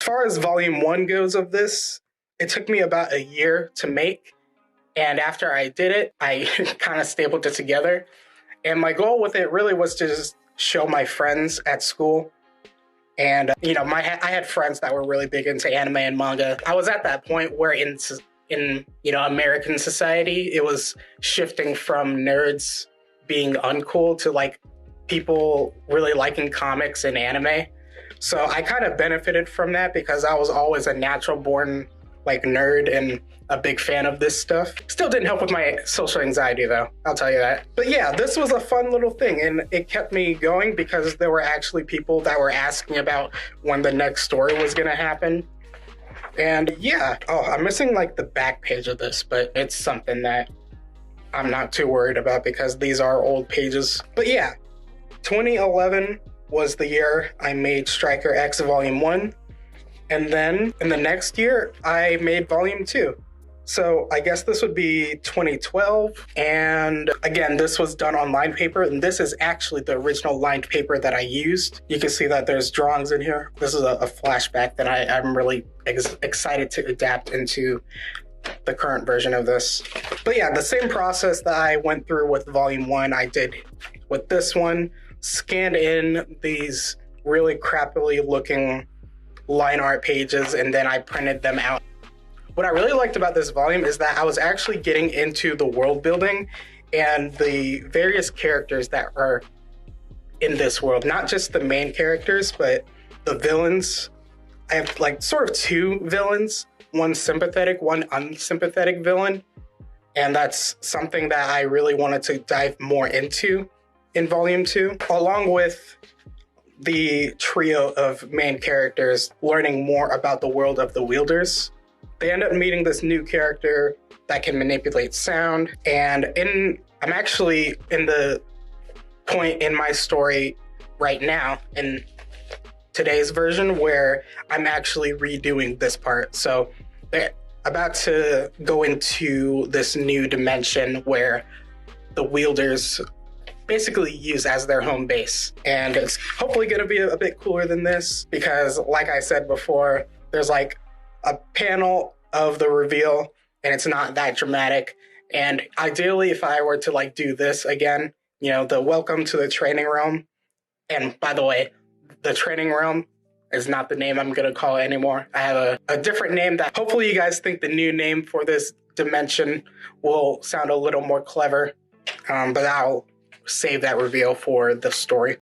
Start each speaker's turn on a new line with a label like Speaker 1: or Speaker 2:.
Speaker 1: far as volume 1 goes of this, it took me about a year to make. And after I did it, I kind of stapled it together. And my goal with it really was to just show my friends at school. And, I had friends that were really big into anime and manga. I was at that point where in American society, it was shifting from nerds being uncool to like people really liking comics and anime. So I kind of benefited from that because I was always a natural born like nerd and a big fan of this stuff. Still didn't help with my social anxiety though, I'll tell you that. But yeah, this was a fun little thing and it kept me going because there were actually people that were asking about when the next story was gonna happen. And yeah, I'm missing like the back page of this, but it's something that I'm not too worried about because these are old pages. But yeah, 2011 was the year I made Striker X Volume 1. And then in the next year, I made Volume 2. So I guess this would be 2012. And again, this was done on lined paper. And this is actually the original lined paper that I used. You can see that there's drawings in here. This is a flashback that I'm really excited to adapt into the current version of this. But yeah, the same process that I went through with Volume 1, I did with this one. Scanned in these really crappily looking line art pages and then I printed them out. What I really liked about this volume is that I was actually getting into the world building and the various characters that are in this world, not just the main characters, but the villains. I have like sort of two villains, one sympathetic, one unsympathetic villain. And that's something that I really wanted to dive more into in Volume 2, along with the trio of main characters learning more about the world of the wielders. They end up meeting this new character that can manipulate sound. And I'm actually in the point in my story right now in today's version where I'm actually redoing this part. So they're about to go into this new dimension where the wielders basically use as their home base. And it's hopefully going to be a bit cooler than this because, like I said before, there's like a panel of the reveal and it's not that dramatic. And ideally, if I were to like do this again, the welcome to the training realm. And by the way, the training realm is not the name I'm going to call it anymore. I have a different name that hopefully you guys think the new name for this dimension will sound a little more clever. But I'll save that reveal for the story.